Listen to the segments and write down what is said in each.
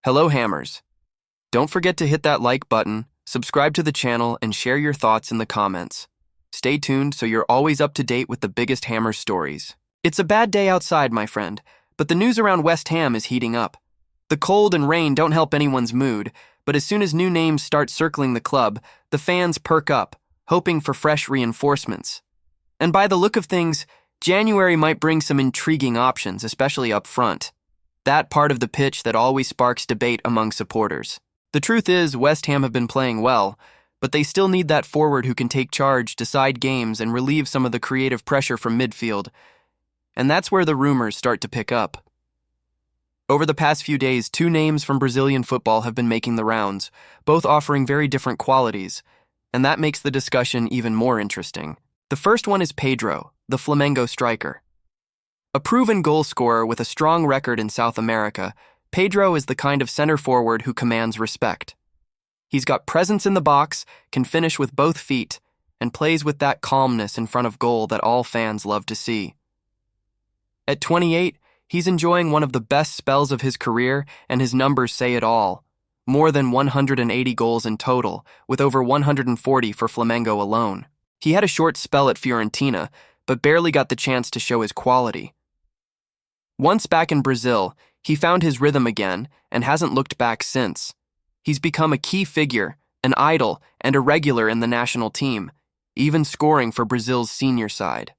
Hello, Hammers. Don't forget to hit that like button, subscribe to the channel, and share your thoughts in the comments. Stay tuned so you're always up to date with the biggest Hammers stories. It's a bad day outside, my friend, but the news around West Ham is heating up. The cold and rain don't help anyone's mood, but as soon as new names start circling the club, the fans perk up, hoping for fresh reinforcements. And by the look of things, January might bring some intriguing options, especially up front. That part of the pitch that always sparks debate among supporters. The truth is, West Ham have been playing well, but they still need that forward who can take charge, decide games, and relieve some of the creative pressure from midfield. And that's where the rumors start to pick up. Over the past few days, two names from Brazilian football have been making the rounds, both offering very different qualities, and that makes the discussion even more interesting. The first one is Pedro, the Flamengo striker. A proven goal scorer with a strong record in South America, Pedro is the kind of center forward who commands respect. He's got presence in the box, can finish with both feet, and plays with that calmness in front of goal that all fans love to see. At 28, he's enjoying one of the best spells of his career, and his numbers say it all. More than 180 goals in total, with over 140 for Flamengo alone. He had a short spell at Fiorentina, but barely got the chance to show his quality. Once back in Brazil, he found his rhythm again and hasn't looked back since. He's become a key figure, an idol, and a regular in the national team, even scoring for Brazil's senior side.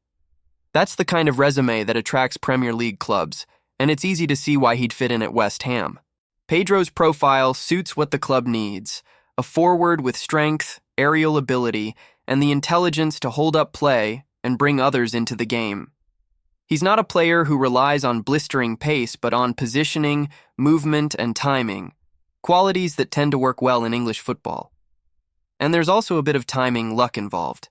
That's the kind of resume that attracts Premier League clubs, and it's easy to see why he'd fit in at West Ham. Pedro's profile suits what the club needs: a forward with strength, aerial ability, and the intelligence to hold up play and bring others into the game. He's not a player who relies on blistering pace, but on positioning, movement, and timing, qualities that tend to work well in English football. And there's also a bit of timing luck involved.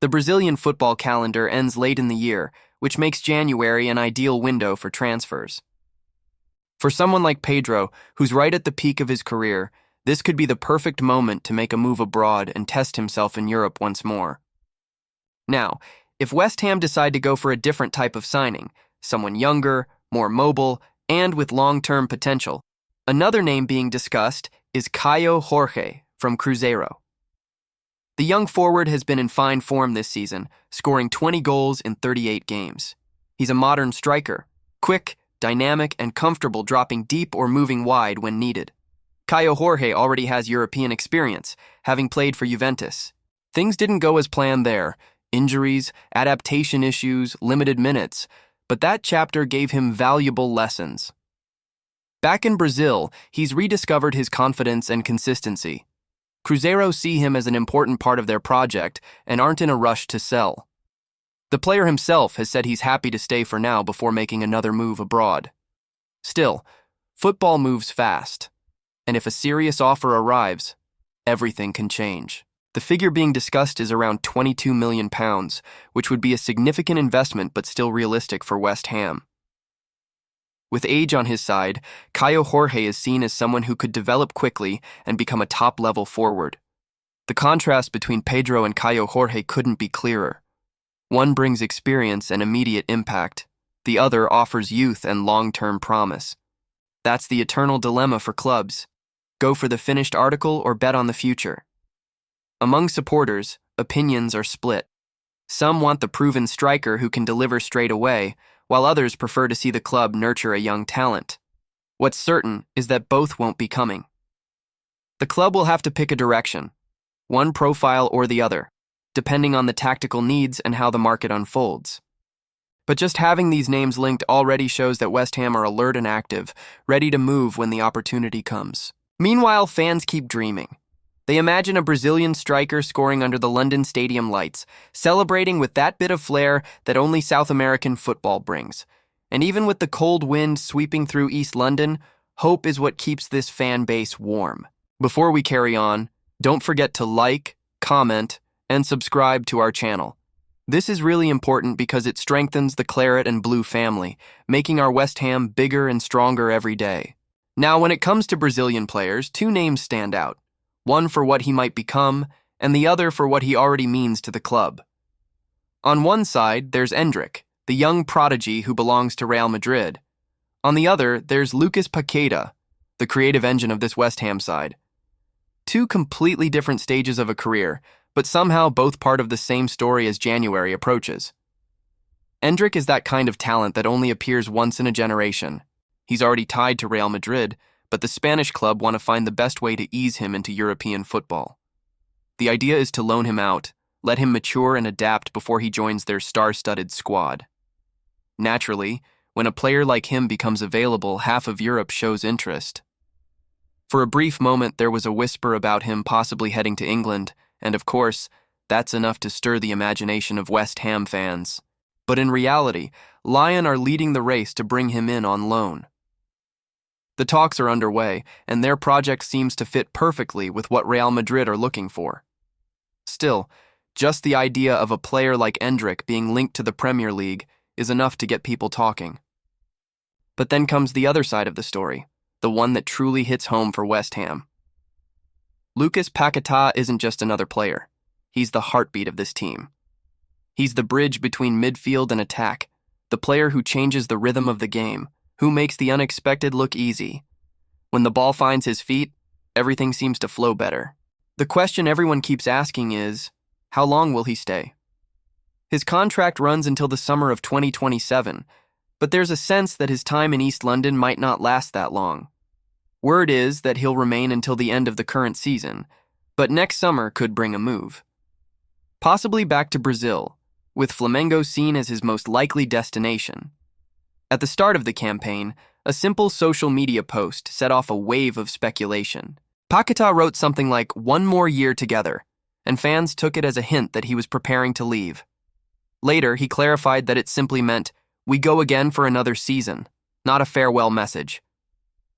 The Brazilian football calendar ends late in the year, which makes January an ideal window for transfers. For someone like Pedro, who's right at the peak of his career, this could be the perfect moment to make a move abroad and test himself in Europe once more. Now, if West Ham decide to go for a different type of signing, someone younger, more mobile, and with long-term potential, another name being discussed is Kaio Jorge from Cruzeiro. The young forward has been in fine form this season, scoring 20 goals in 38 games. He's a modern striker, quick, dynamic, and comfortable dropping deep or moving wide when needed. Kaio Jorge already has European experience, having played for Juventus. Things didn't go as planned there. Injuries, adaptation issues, limited minutes, but that chapter gave him valuable lessons. Back in Brazil, he's rediscovered his confidence and consistency. Cruzeiro see him as an important part of their project and aren't in a rush to sell. The player himself has said he's happy to stay for now before making another move abroad. Still, football moves fast, and if a serious offer arrives, everything can change. The figure being discussed is around £22 million, which would be a significant investment but still realistic for West Ham. With age on his side, Kaio Jorge is seen as someone who could develop quickly and become a top-level forward. The contrast between Pedro and Kaio Jorge couldn't be clearer. One brings experience and immediate impact. The other offers youth and long-term promise. That's the eternal dilemma for clubs. Go for the finished article or bet on the future. Among supporters, opinions are split. Some want the proven striker who can deliver straight away, while others prefer to see the club nurture a young talent. What's certain is that both won't be coming. The club will have to pick a direction, one profile or the other, depending on the tactical needs and how the market unfolds. But just having these names linked already shows that West Ham are alert and active, ready to move when the opportunity comes. Meanwhile, fans keep dreaming. They imagine a Brazilian striker scoring under the London Stadium lights, celebrating with that bit of flair that only South American football brings. And even with the cold wind sweeping through East London, hope is what keeps this fan base warm. Before we carry on, don't forget to like, comment, and subscribe to our channel. This is really important because it strengthens the Claret and Blue family, making our West Ham bigger and stronger every day. Now, when it comes to Brazilian players, two names stand out. One for what he might become, and the other for what he already means to the club. On one side, there's Endrick, the young prodigy who belongs to Real Madrid. On the other, there's Lucas Paqueta, the creative engine of this West Ham side. Two completely different stages of a career, but somehow both part of the same story as January approaches. Endrick is that kind of talent that only appears once in a generation. He's already tied to Real Madrid, but the Spanish club want to find the best way to ease him into European football. The idea is to loan him out, let him mature and adapt before he joins their star-studded squad. Naturally, when a player like him becomes available, half of Europe shows interest. For a brief moment, there was a whisper about him possibly heading to England, and of course, that's enough to stir the imagination of West Ham fans. But in reality, Lyon are leading the race to bring him in on loan. The talks are underway, and their project seems to fit perfectly with what Real Madrid are looking for. Still, just the idea of a player like Endrick being linked to the Premier League is enough to get people talking. But then comes the other side of the story, the one that truly hits home for West Ham. Lucas Paqueta isn't just another player. He's the heartbeat of this team. He's the bridge between midfield and attack, the player who changes the rhythm of the game, who makes the unexpected look easy. When the ball finds his feet, everything seems to flow better. The question everyone keeps asking is, how long will he stay? His contract runs until the summer of 2027, but there's a sense that his time in East London might not last that long. Word is that he'll remain until the end of the current season, but next summer could bring a move. Possibly back to Brazil, with Flamengo seen as his most likely destination. At the start of the campaign, a simple social media post set off a wave of speculation. Paqueta wrote something like, "One more year together," and fans took it as a hint that he was preparing to leave. Later, he clarified that it simply meant, "We go again for another season," not a farewell message.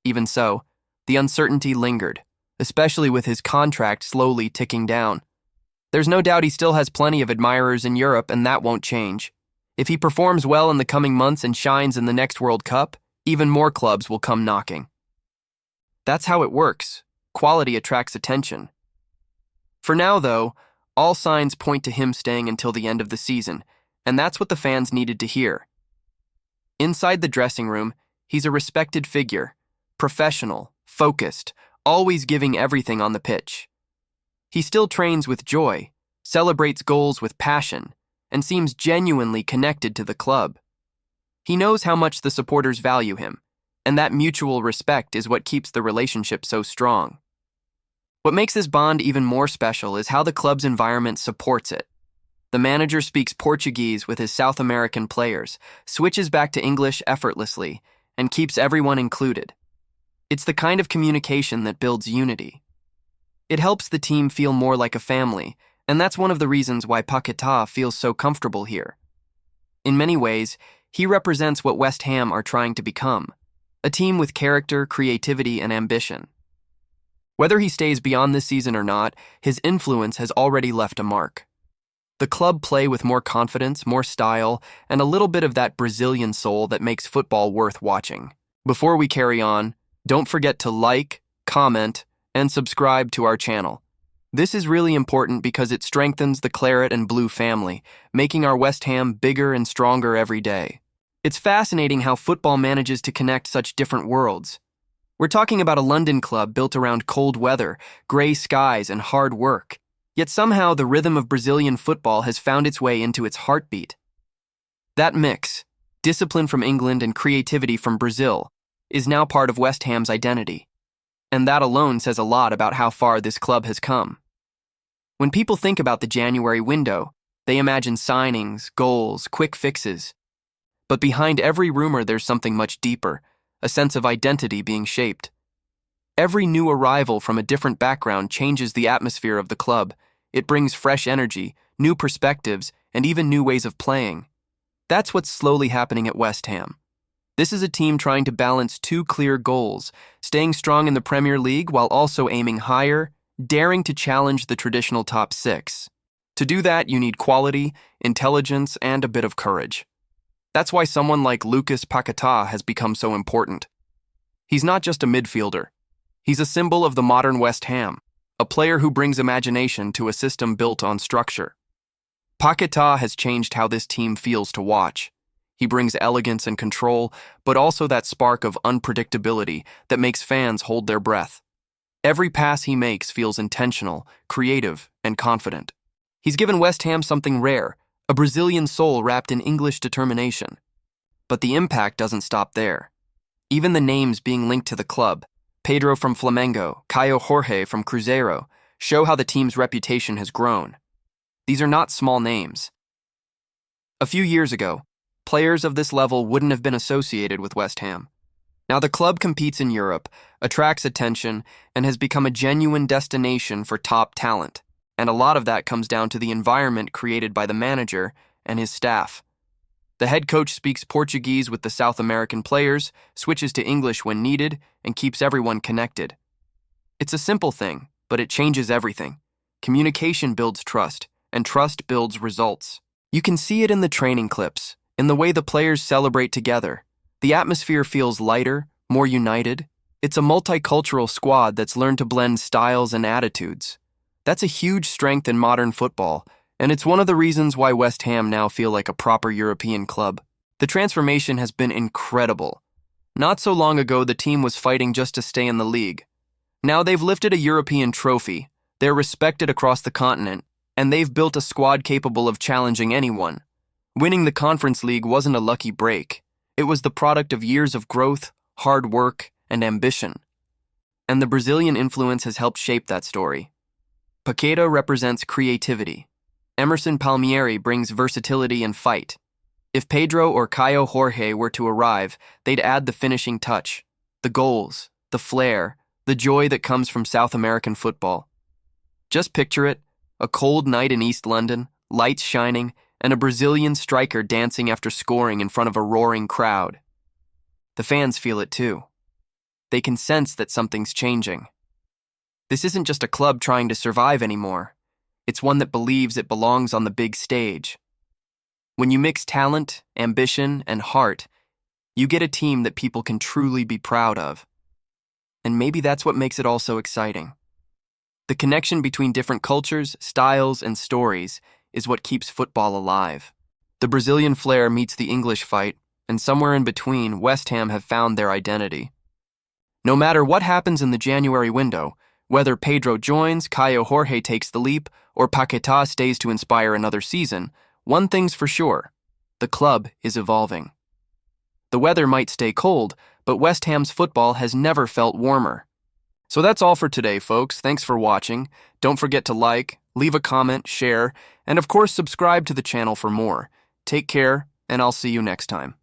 Even so, the uncertainty lingered, especially with his contract slowly ticking down. There's no doubt he still has plenty of admirers in Europe, and that won't change. If he performs well in the coming months and shines in the next World Cup, even more clubs will come knocking. That's how it works. Quality attracts attention. For now, though, all signs point to him staying until the end of the season, and that's what the fans needed to hear. Inside the dressing room, he's a respected figure, professional, focused, always giving everything on the pitch. He still trains with joy, celebrates goals with passion, and seems genuinely connected to the club. He knows how much the supporters value him, and that mutual respect is what keeps the relationship so strong. What makes this bond even more special is how the club's environment supports it. The manager speaks Portuguese with his South American players, switches back to English effortlessly, and keeps everyone included. It's the kind of communication that builds unity. It helps the team feel more like a family, and that's one of the reasons why Paquetá feels so comfortable here. In many ways, he represents what West Ham are trying to become, a team with character, creativity, and ambition. Whether he stays beyond this season or not, his influence has already left a mark. The club play with more confidence, more style, and a little bit of that Brazilian soul that makes football worth watching. Before we carry on, don't forget to like, comment, and subscribe to our channel. This is really important because it strengthens the Claret and Blue family, making our West Ham bigger and stronger every day. It's fascinating how football manages to connect such different worlds. We're talking about a London club built around cold weather, gray skies, and hard work. Yet somehow the rhythm of Brazilian football has found its way into its heartbeat. That mix, discipline from England and creativity from Brazil, is now part of West Ham's identity. And that alone says a lot about how far this club has come. When people think about the January window, they imagine signings, goals, quick fixes. But behind every rumor there's something much deeper, a sense of identity being shaped. Every new arrival from a different background changes the atmosphere of the club. It brings fresh energy, new perspectives, and even new ways of playing. That's what's slowly happening at West Ham. This is a team trying to balance two clear goals, staying strong in the Premier League while also aiming higher, daring to challenge the traditional top six. To do that, you need quality, intelligence, and a bit of courage. That's why someone like Lucas Paqueta has become so important. He's not just a midfielder. He's a symbol of the modern West Ham, a player who brings imagination to a system built on structure. Paqueta has changed how this team feels to watch. He brings elegance and control, but also that spark of unpredictability that makes fans hold their breath. Every pass he makes feels intentional, creative, and confident. He's given West Ham something rare, a Brazilian soul wrapped in English determination. But the impact doesn't stop there. Even the names being linked to the club, Pedro from Flamengo, Kaio Jorge from Cruzeiro, show how the team's reputation has grown. These are not small names. A few years ago, players of this level wouldn't have been associated with West Ham. Now the club competes in Europe, attracts attention, and has become a genuine destination for top talent. And a lot of that comes down to the environment created by the manager and his staff. The head coach speaks Portuguese with the South American players, switches to English when needed, and keeps everyone connected. It's a simple thing, but it changes everything. Communication builds trust, and trust builds results. You can see it in the training clips, in the way the players celebrate together. The atmosphere feels lighter, more united. It's a multicultural squad that's learned to blend styles and attitudes. That's a huge strength in modern football, and it's one of the reasons why West Ham now feel like a proper European club. The transformation has been incredible. Not so long ago, the team was fighting just to stay in the league. Now they've lifted a European trophy, they're respected across the continent, and they've built a squad capable of challenging anyone. Winning the Conference League wasn't a lucky break. It was the product of years of growth, hard work, and ambition. And the Brazilian influence has helped shape that story. Paqueta represents creativity. Emerson Palmieri brings versatility and fight. If Pedro or Kaio Jorge were to arrive, they'd add the finishing touch, the goals, the flair, the joy that comes from South American football. Just picture it, a cold night in East London, lights shining, and a Brazilian striker dancing after scoring in front of a roaring crowd. The fans feel it too. They can sense that something's changing. This isn't just a club trying to survive anymore. It's one that believes it belongs on the big stage. When you mix talent, ambition, and heart, you get a team that people can truly be proud of. And maybe that's what makes it all so exciting. The connection between different cultures, styles, and stories is what keeps football alive. The Brazilian flair meets the English fight, and somewhere in between, West Ham have found their identity. No matter what happens in the January window, whether Pedro joins, Kaio Jorge takes the leap, or PAQUETÁ stays to inspire another season, one thing's for sure: the club is evolving. The weather might stay cold, but West Ham's football has never felt warmer. So that's all for today, folks. Thanks for watching. Don't forget to like, leave a comment, share, and of course subscribe to the channel for more. Take care, and I'll see you next time.